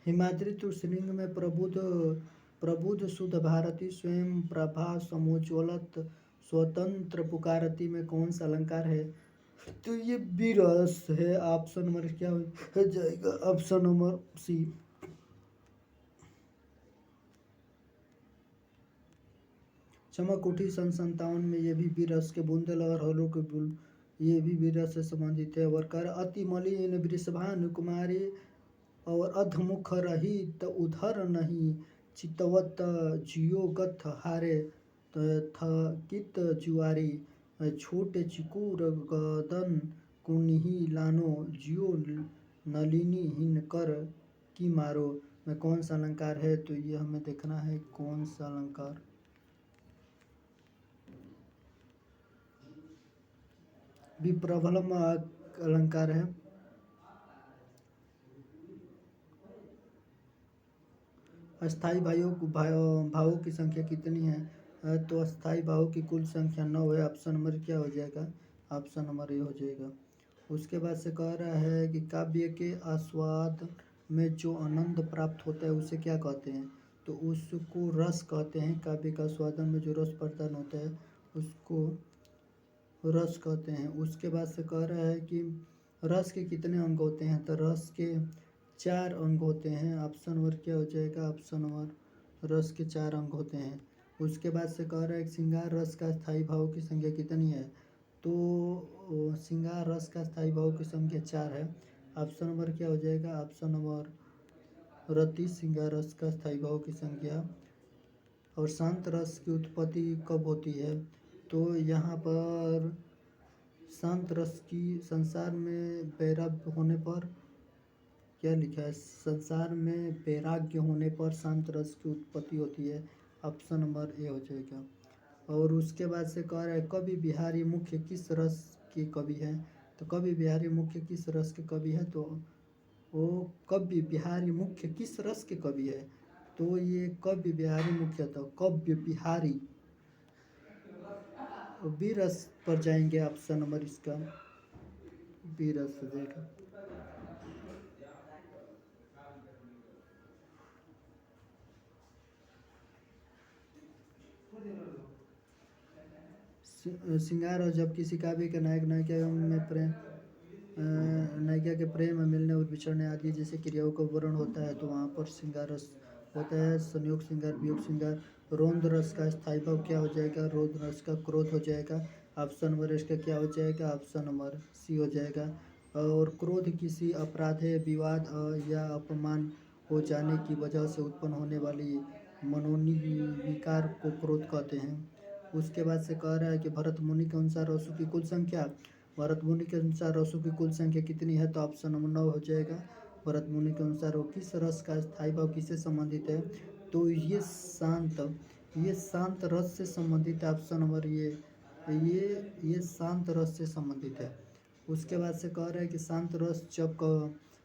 हिमाद्री तुरश्रृंग में प्रबुद्ध प्रबुद्ध शुद्ध भारती स्वयं प्रभा समोज्वलत स्वतंत्र पुकारती में कौन सा अलंकार है? तो ये विरस है। ऑप्शन नंबर क्या हो जाएगा? Option number C. चमक उठी सन 57 में ये भी विरस के बूंदे और हलों के बुल ये भी विरस से संबंधित है। वर्कर अति मलिन वृषभानु कुमारी और अधमुख रहित उधर नहीं चितवत जियो गथ हारे थकित जुआरी छोटे चिकुर गदन कुन्ही लानो जियो नलिनी हिन कर की मारो में कौन सा अलंकार है? तो ये हमें देखना है कौन सा अलंकार। विप्रबलम अलंकार है। अस्थाई भावों की संख्या कितनी है? तो अस्थाई भावों की कुल संख्या 9 है। ऑप्शन नंबर क्या हो जाएगा? ऑप्शन नंबर ए हो जाएगा। उसके बाद से कह रहा है कि काव्य के आस्वाद में जो आनंद प्राप्त होता है उसे क्या कहते हैं? तो उसको रस कहते हैं। काव्य का आस्वादन में जो रस प्रदान होता है उसको रस कहते हैं। उसके बाद से कह रहा है कि रस के कितने अंग होते हैं? तो रस के 4 अंग होते हैं। ऑप्शन नंबर क्या हो जाएगा? ऑप्शन नंबर रस के 4 अंग होते हैं। उसके बाद से कह रहा है कि श्रृंगार रस का स्थायी भाव की संख्या कितनी है? तो श्रृंगार रस का स्थायी भाव की संख्या 4 है। ऑप्शन नंबर क्या हो जाएगा? ऑप्शन नंबर रति श्रृंगार रस का स्थायी भाव की संख्या। और शांत रस की उत्पत्ति कब होती है? तो यहाँ पर शांत रस की संसार में वैराग्य होने पर क्या लिखा है? संसार में वैराग्य होने पर शांत रस की उत्पत्ति होती है। ऑप्शन नंबर ए हो जाएगा। और उसके बाद से कह रहा है कवि बिहारी मुख्य किस रस के कवि हैं? तो कवि बिहारी मुख्य किस रस के कवि हैं? तो वो कवि बिहारी मुख्य किस रस के कवि है? तो ये कवि बिहारी मुख्य था कव्य बिहारी बीरस पर जाएंगे। ऑप्शन नंबर इसका बीरस हो जाएगा। श्रृंगार और जब किसी काव्य के नायक नायिका में प्रेम नायिका के प्रेम मिलने और बिछड़ने आदि जैसे क्रियाओं का वर्णन होता है तो वहाँ पर श्रृंगार रस होता है। संयोग श्रृंगार वियोग श्रृंगार। रोंद रस का स्थायी भाव क्या हो जाएगा? रोंद रस का क्रोध हो जाएगा। ऑप्शन नंबर इसका क्या हो जाएगा? ऑप्शन नंबर सी हो जाएगा। और क्रोध किसी अपराध विवाद या अपमान हो जाने की वजह से उत्पन्न होने वाली मनोविकार को क्रोध कहते हैं। उसके बाद से कह रहा है कि भरत मुनि के अनुसार रसों की कुल संख्या भरत मुनि के अनुसार रसों की कुल संख्या कितनी है? तो ऑप्शन नंबर 9 हो जाएगा। भरत मुनि के अनुसार वो किस रस का स्थायी भाव किससे संबंधित है? तो ये शांत रस से संबंधित है। ऑप्शन नंबर ये शांत रस से संबंधित है। उसके बाद से कह रहा है कि शांत रस जब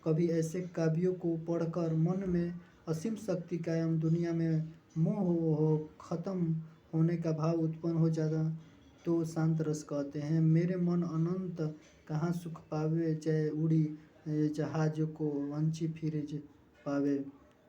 कभी ऐसे काव्यों को पढ़कर मन में असीम शक्ति कायम दुनिया में मोह हो खत्म होने का भाव उत्पन्न हो जाता तो शांत रस कहते हैं। मेरे मन अनंत कहाँ सुख पावे जय उड़ी जहाज को वंची फिर पावे।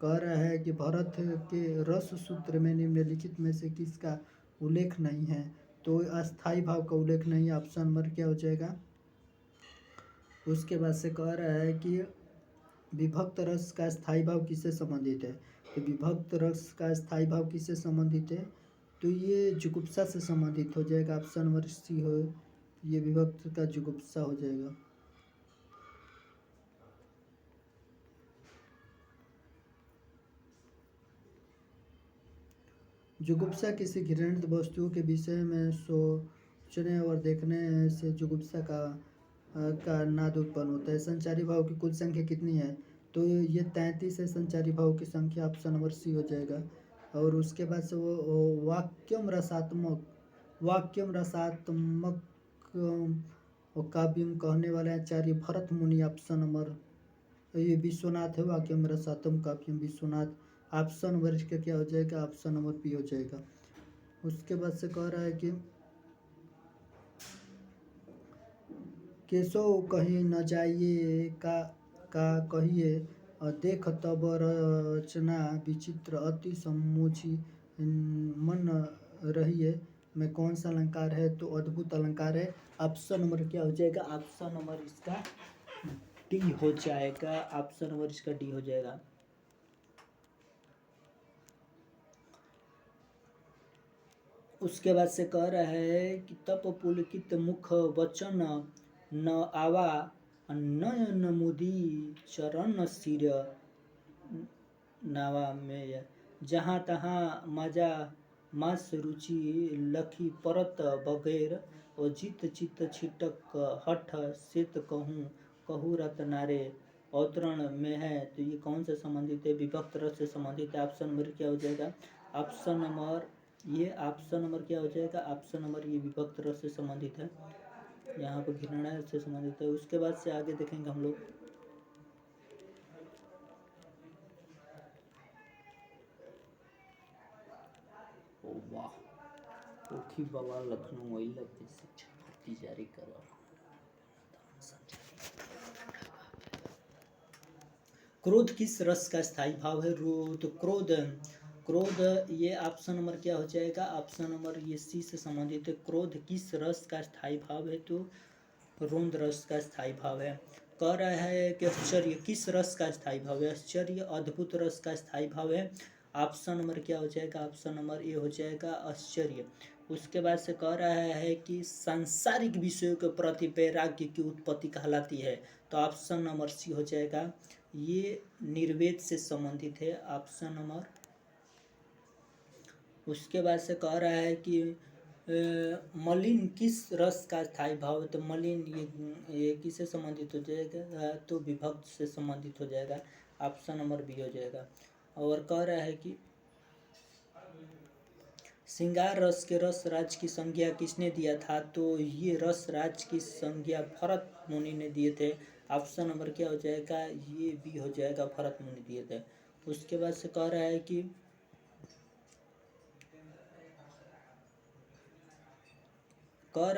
कह रहा है कि भरत के रस सूत्र में निम्नलिखित में से किसका उल्लेख नहीं है? तो अस्थाई भाव का उल्लेख नहीं है। ऑप्शन नंबर क्या हो जाएगा? उसके बाद से कह रहा है कि विभक्त रस का स्थायी भाव किससे संबंधित है? तो विभक्त रस का स्थायी भाव किससे संबंधित है? तो ये जुगुप्सा से संबंधित हो जाएगा। ऑप्शन नंबर सी हो ये विभक्त का जुगुप्सा हो जाएगा। जुगुप्सा किसी घृणित वस्तुओं के विषय में सोचने और देखने से जुगुप्सा का नाद उत्पन्न होता है। संचारी भाव की कुल संख्या कितनी है? तो ये 33 है संचारी भाव की संख्या। ऑप्शन नंबर सी हो जाएगा। और उसके बाद से वो वाक्यम रसात्मक काव्यम कहने वाले आचार्य भरत मुनि। ऑप्शन नंबर ये विश्वनाथ है। वाक्यम रसात्मक काव्यम विश्वनाथ। ऑप्शन नंबर इसका क्या हो जाएगा? ऑप्शन नंबर बी हो जाएगा। उसके बाद से कह रहा है कि केशव कहीं न जाइए का कहिए देख तब रचना विचित्र अति सम्मोची मन रही है। में कौन सा अलंकार है? तो अद्भुत अलंकार है। ऑप्शन नंबर क्या हो जाएगा? ऑप्शन नंबर इसका डी हो जाएगा। ऑप्शन नंबर इसका डी हो जाएगा। उसके बाद से कह रहा है कि तप पुलकित मुख वचन न आवा नयन मुदी चरण सिर नावा में जहाँ तहाँ मजा मास रुचि लखी परत बगैर और जित चित छिटक हठ सित कहूँ कहू रत नारे अवतरण में है। तो ये कौन से संबंधित है? विभक्त रस से संबंधित है। ऑप्शन नंबर क्या हो जाएगा? ऑप्शन नंबर ये ऑप्शन नंबर क्या हो जाएगा? ऑप्शन नंबर ये विभक्त रस से संबंधित है। यहाँ पर घृणा से संबंधित है। उसके बाद से आगे देखेंगे हम लोग। ओ वाह, ओखी बाबा लखनऊ महिला शिक्षक भर्ती जारी करो। क्रोध किस रस का स्थायी भाव है? तो क्रोध ये ऑप्शन नंबर क्या हो जाएगा? ऑप्शन नंबर ये सी से संबंधित है। क्रोध किस रस का स्थायी भाव है? तो रोंद रस का स्थायी भाव है। कह रहा है कि आश्चर्य किस रस का स्थायी भाव है? आश्चर्य अद्भुत रस का स्थायी भाव है। ऑप्शन नंबर क्या हो जाएगा? ऑप्शन नंबर ए हो जाएगा आश्चर्य। उसके बाद से कह रहा है कि सांसारिक विषयों के प्रति वैराग्य की उत्पत्ति कहलाती है। तो ऑप्शन नंबर सी हो जाएगा। ये निर्वेद से संबंधित है। Option number. उसके बाद से कह रहा है कि मलिन किस रस का स्थायी भाव है? तो मलिन ये किससे संबंधित हो जाएगा? तो विभक्त से संबंधित हो जाएगा। ऑप्शन नंबर बी हो जाएगा। और कह रहा है कि श्रृंगार रस के रस राज की संज्ञा किसने दिया था? तो ये रस राज की संज्ञा भरत मुनि ने दिए थे। ऑप्शन नंबर क्या हो जाएगा? ये बी हो जाएगा, भरत मुनि दिए थे। उसके बाद से कह रहा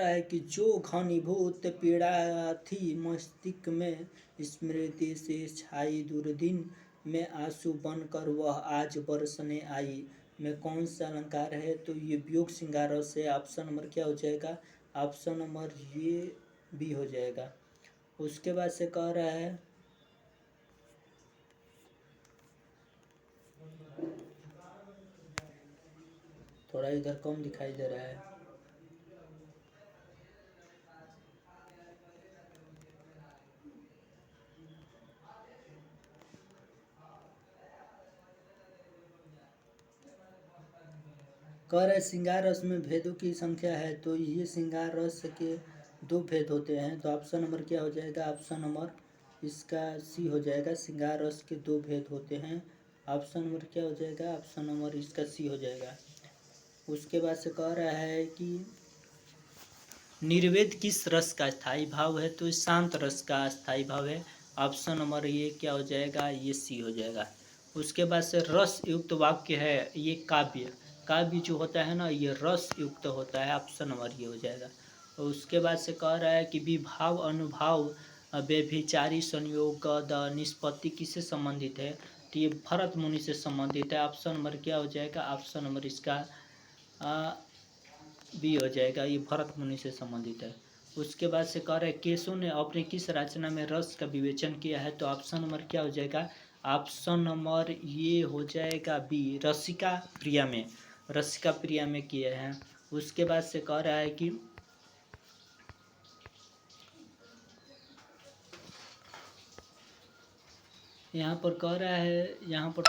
है कि जो घनीभूत पीड़ा थी मस्तिष्क में स्मृति से छाई दुर्दिन में आंसू बनकर वह आज बरसने आई। में कौन सा अलंकार है? तो ये वियोग श्रृंगार रस है। ऑप्शन नंबर क्या हो जाएगा? ऑप्शन नंबर ये बी हो जाएगा। उसके बाद से कह रहा है थोड़ा इधर कम दिखाई दे रहा है। कह रहे श्रृंगार रस में भेदों की संख्या है। तो ये श्रृंगार रस के दो भेद होते हैं। तो ऑप्शन नंबर क्या हो जाएगा? ऑप्शन नंबर इसका सी हो जाएगा। श्रृंगार रस के दो भेद होते हैं। ऑप्शन नंबर क्या हो जाएगा? ऑप्शन नंबर इसका सी हो जाएगा। उसके बाद से कह रहा है कि निर्वेद किस रस का स्थायी भाव है? तो शांत रस का स्थायी भाव है। ऑप्शन नंबर ये क्या हो जाएगा? ये सी हो जाएगा। उसके बाद से रस युक्त वाक्य है ये काव्य। काव्य जो होता है ना ये रस युक्त होता है। ऑप्शन नंबर ये हो जाएगा। और उसके बाद से कह रहा है कि विभाव अनुभाव व्यभिचारी संयोग निष्पत्ति किससे संबंधित है? तो ये भरत मुनि से संबंधित है। ऑप्शन नंबर क्या हो जाएगा? ऑप्शन नंबर इसका बी हो जाएगा। ये भरत मुनि से संबंधित है। उसके बाद से कह रहे हैं केशव ने अपनी किस रचना में रस का विवेचन किया है? तो ऑप्शन नंबर क्या हो जाएगा? ऑप्शन नंबर ये हो जाएगा बी, रसिका प्रिया में। रसिका प्रिया में किए हैं। उसके बाद से कह रहा है कि यहाँ पर कह रहा है यहाँ पर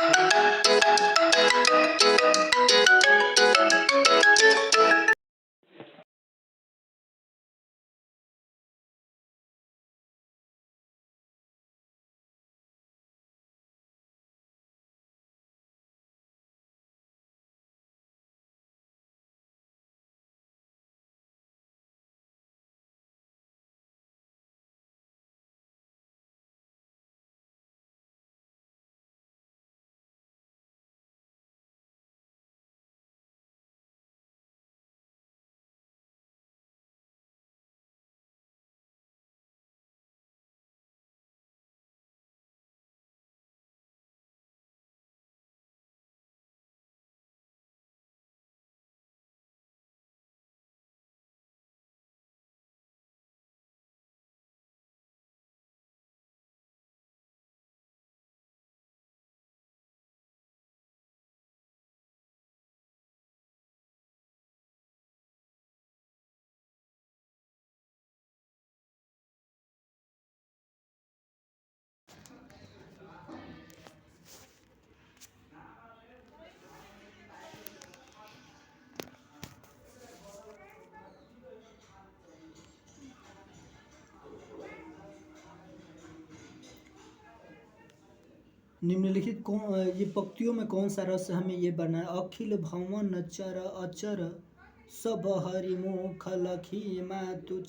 निम्नलिखित ये पंक्तियों में कौन सा रस हमें ये बना है? अखिल भवन चर अचर सब हरिमुख लखी मातु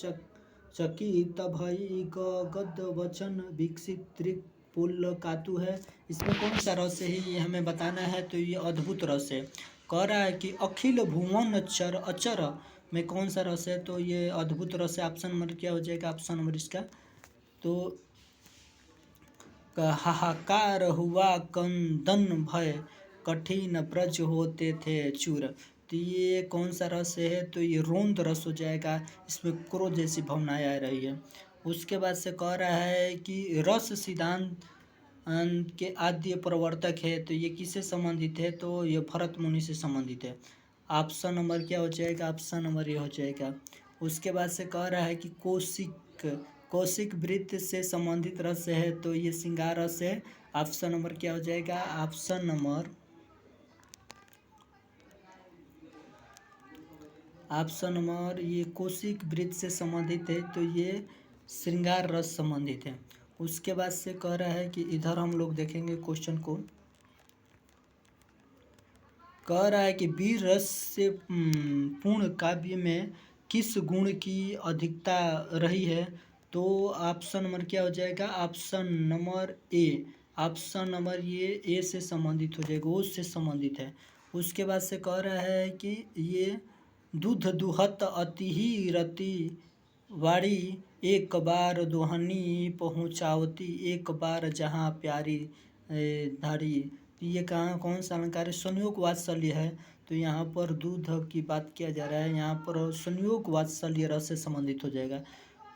चकित भई गद वचन विकसित त्रिक पुल कातु है। इसमें कौन सा रस है ये हमें बताना है। तो ये अद्भुत रस है। कह रहा है कि अखिल भुवन चर अचर में कौन सा रस है? तो ये अद्भुत रस है। ऑप्शन नंबर क्या हो जाएगा? ऑप्शन नंबर इसका तो हाहाकार हुआ कंदन भय कठिन ब्रज होते थे चूर। तो ये कौन सा रस है? तो ये रोंद रस हो जाएगा। इसमें क्रोध जैसी भावनाएं आ रही है। उसके बाद से कह रहा है कि रस सिद्धांत के आद्य प्रवर्तक है। तो ये किससे संबंधित है? तो ये भरत मुनि से संबंधित है। ऑप्शन नंबर क्या हो जाएगा? ऑप्शन नंबर ये हो जाएगा। उसके बाद से कह रहा है कि कौशिक वृत्त से संबंधित रस है। तो ये श्रृंगार रस है। ऑप्शन नंबर क्या हो जाएगा? ऑप्शन नंबर ये कौशिक वृत्त से संबंधित है। तो ये श्रृंगार रस संबंधित है। उसके बाद से कह रहा है कि इधर हम लोग देखेंगे क्वेश्चन को। कह रहा है कि वीर रस से पूर्ण काव्य में किस गुण की अधिकता रही है? तो ऑप्शन नंबर क्या हो जाएगा? Option number A. Option number ये ए से संबंधित हो जाएगा, ओ से संबंधित है। उसके बाद से कह रहा है कि ये दूध दुहत अति ही रति वाड़ी एक बार दोहनी पहुँचावती एक बार जहाँ प्यारी धारी। ये कहाँ कौन सा अलंकार है? संयोग वात्सल्य है। तो यहाँ पर दूध की बात किया जा रहा है। यहाँ पर संयोग वात्सल्य रस से संबंधित हो जाएगा।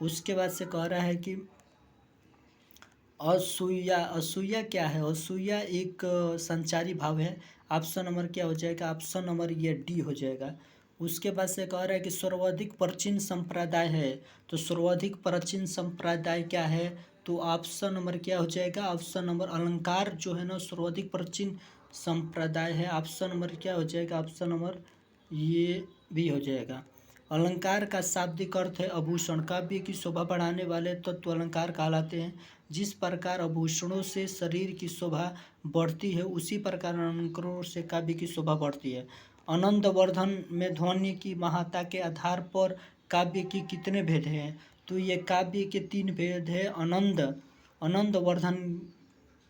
उसके बाद से कह रहा है कि असूया क्या है? असूया एक संचारी भाव है। ऑप्शन नंबर क्या हो जाएगा? ऑप्शन नंबर ये डी हो जाएगा। उसके बाद से कह रहा है कि सर्वाधिक प्राचीन संप्रदाय है। तो सर्वाधिक प्राचीन संप्रदाय क्या है? तो ऑप्शन नंबर क्या हो जाएगा? ऑप्शन नंबर अलंकार जो है ना सर्वाधिक प्राचीन संप्रदाय है। ऑप्शन नंबर क्या हो जाएगा? ऑप्शन नंबर ये भी हो जाएगा। अलंकार का शाब्दिक अर्थ है आभूषण। काव्य की शोभा बढ़ाने वाले तत्व अलंकार कहलाते हैं। जिस प्रकार आभूषणों से शरीर की शोभा बढ़ती है उसी प्रकार अलंकारों से काव्य की शोभा बढ़ती है। आनंद वर्धन में ध्वनि की महत्ता के आधार पर काव्य की कितने भेद हैं? तो ये काव्य के 3 भेद है आनंद वर्धन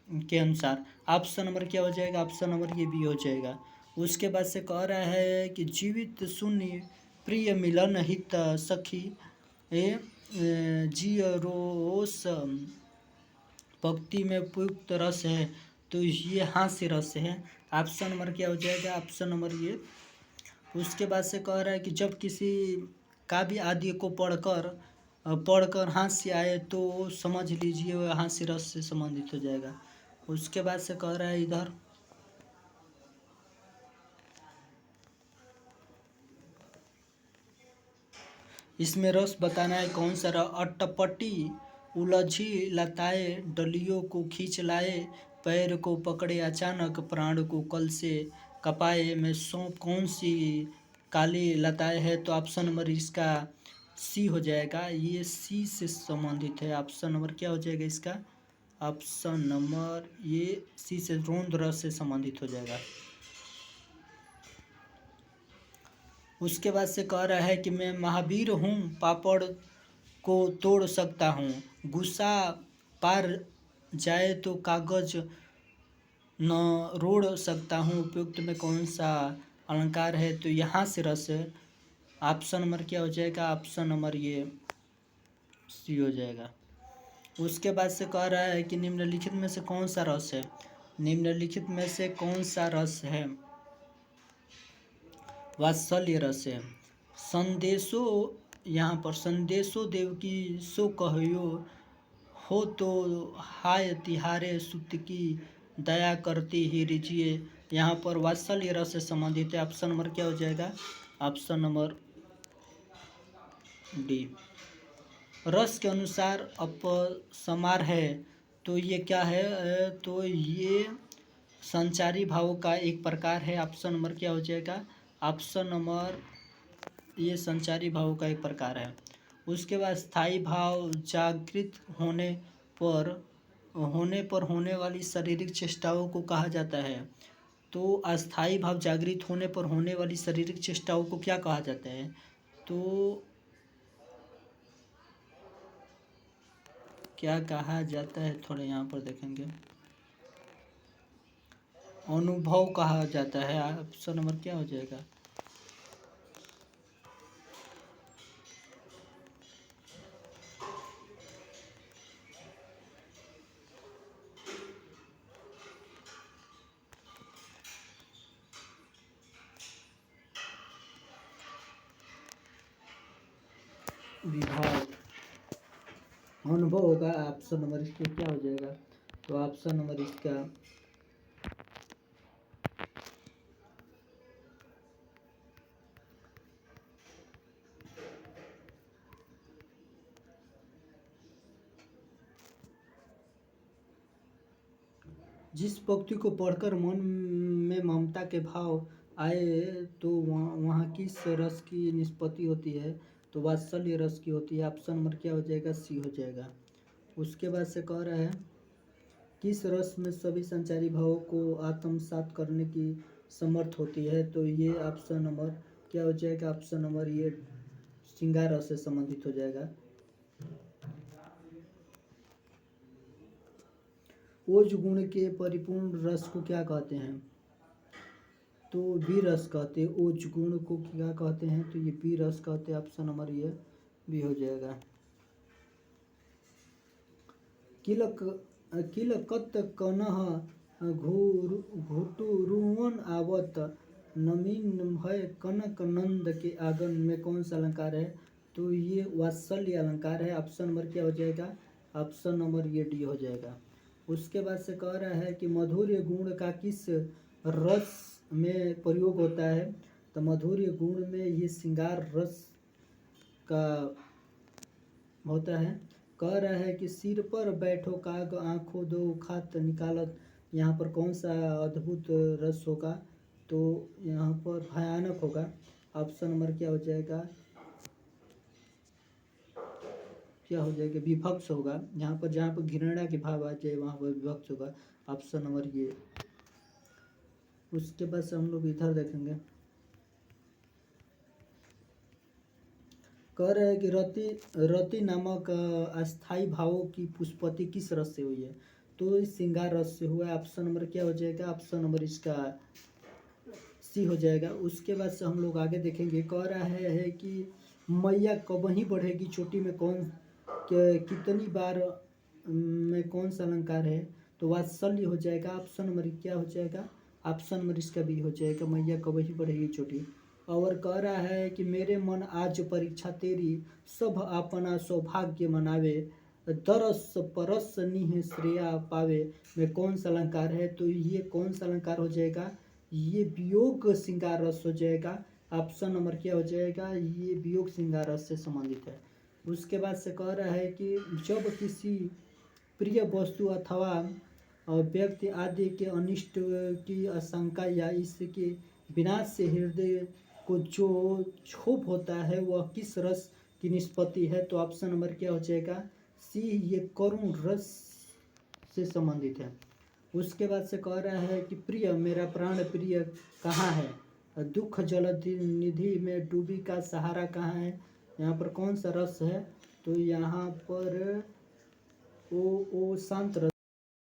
के अनुसार। ऑप्शन नंबर क्या हो जाएगा? ऑप्शन नंबर ये भी हो जाएगा। उसके बाद से कह रहा है कि जीवित शून्य प्रिय मिलन हित सखी जियरोस भक्ति में उपयुक्त रस है। तो ये हास्य रस है। ऑप्शन नंबर क्या हो जाएगा? ऑप्शन नंबर ये। उसके बाद से कह रहा है कि जब किसी काव्य आदि को पढ़कर हास्य आए तो समझ लीजिए वह हास्य रस से संबंधित हो जाएगा। उसके बाद से कह रहा है इधर इसमें रस बताना है कौन सा अटपटी उलझी लताए डलियों को खींच लाए पैर को पकड़े अचानक प्राण को कल से कपाए में सौंप कौन सी काली लताएं है? तो ऑप्शन नंबर इसका सी हो जाएगा। ये सी से संबंधित है। ऑप्शन नंबर क्या हो जाएगा इसका? ऑप्शन नंबर ये सी से रोंद रस से संबंधित हो जाएगा। उसके बाद से कह रहा है कि मैं महावीर हूँ पापड़ को तोड़ सकता हूँ गुस्सा पार जाए तो कागज न रोड़ सकता हूँ। उपयुक्त में कौन सा अलंकार है? तो यहाँ से रस है। ऑप्शन नंबर क्या हो जाएगा? ऑप्शन नंबर ये सी हो जाएगा। उसके बाद से कह रहा है कि निम्नलिखित में से कौन सा रस है? निम्नलिखित में से कौन सा रस है? वात्सल्य रस है। संदेशो यहाँ पर संदेशो देव की सो कहो हो तो हाय तिहारे सुत की दया करती ही रिझिए। यहाँ पर वात्सल्य रस से संबंधित है। ऑप्शन नंबर क्या हो जाएगा? Option number D. रस के अनुसार अपसमार है। तो ये क्या है? तो ये संचारी भाव का एक प्रकार है। ऑप्शन नंबर क्या हो जाएगा? ऑप्शन नंबर ये संचारी भाव का एक प्रकार है। उसके बाद स्थायी भाव जागृत होने पर होने पर होने वाली शारीरिक चेष्टाओं को कहा जाता है। तो अस्थाई भाव जागृत होने पर होने वाली शारीरिक चेष्टाओं को क्या कहा जाता है? तो क्या कहा जाता है, थोड़े यहाँ पर देखेंगे। अनुभव कहा जाता है। ऑप्शन नंबर क्या हो जाएगा? विभाव, अनुभव होगा। ऑप्शन नंबर इसका क्या हो जाएगा? तो ऑप्शन नंबर इसका जिस व्यक्ति को पढ़कर मन में ममता के भाव आए तो वहाँ किस रस की निष्पत्ति होती है? तो वात्सल्य रस की होती है। ऑप्शन नंबर क्या हो जाएगा? सी हो जाएगा। उसके बाद से कह रहा है किस रस में सभी संचारी भावों को आत्मसात करने की समर्थ होती है? तो ये ऑप्शन नंबर क्या हो जाएगा? ऑप्शन नंबर ये श्रृंगार रस से संबंधित हो जाएगा। ओज गुण के परिपूर्ण रस को क्या कहते हैं? तो बी रस कहते हैं। ओज गुण को क्या कहते हैं? तो ये बी रस कहते हैं। ऑप्शन नंबर ये बी हो जाएगा। किलकत कनह घुटुरुवन आवत नमीन भय कनक नंद के आंगन में कौन सा अलंकार है? तो ये वात्सल्य अलंकार है। ऑप्शन नंबर क्या हो जाएगा? ऑप्शन नंबर ये डी हो जाएगा। उसके बाद से कह रहा है कि मधुर्य गुण का किस रस में प्रयोग होता है? तो मधुर्य गुण में ये श्रृंगार रस का होता है। कह रहा है कि सिर पर बैठो काग आँखों दो खात निकालत, यहाँ पर कौन सा अद्भुत रस होगा? तो यहाँ पर भयानक होगा। ऑप्शन नंबर क्या हो जाएगा? क्या हो जाएगा? विभक्स होगा। यहाँ पर जहाँ पर घृणा के भाव आ जाए वहाँ पर विभक्स होगा। ऑप्शन नंबर ये। उसके बाद से हम लोग इधर देखेंगे। कह रहे हैं कि रति नामक अस्थाई भावों की पुष्पति किस रस से हुई है? तो इस श्रृंगार रस से हुआ है। ऑप्शन नंबर क्या हो जाएगा? ऑप्शन नंबर इसका सी हो जाएगा। उसके बाद से हम लोग आगे देखेंगे। कह रहा है कि मैया कब ही बढ़ेगी चोटी में कितनी बार में कौन सा अलंकार है? तो वात्सल्य हो जाएगा। ऑप्शन नंबर क्या हो जाएगा? ऑप्शन नंबर इसका बी हो जाएगा। मैया कब ही बढ़ेगी चोटी। और कह रहा है कि मेरे मन आज परीक्षा तेरी सब अपना सौभाग्य मनावे दरस परस निह श्रेया पावे में कौन सा अलंकार है? तो ये कौन सा अलंकार हो जाएगा? ये वियोग श्रृंगार रस हो जाएगा। ऑप्शन नंबर क्या हो जाएगा? ये वियोग श्रृंगार रस से संबंधित है। उसके बाद से कह रहा है कि जब किसी प्रिय वस्तु अथवा व्यक्ति आदि के अनिष्ट की आशंका या इसके विनाश से हृदय को जो क्षोभ होता है वह किस रस की निष्पत्ति है? तो ऑप्शन नंबर क्या हो जाएगा? सी, ये करुण रस से संबंधित है। उसके बाद से कह रहा है कि प्रिय मेरा प्राण प्रिय कहाँ है? दुख जलनिधि में डूबी का सहारा कहाँ है? यहाँ पर कौन सा रस है? तो यहाँ पर ओ शांत रस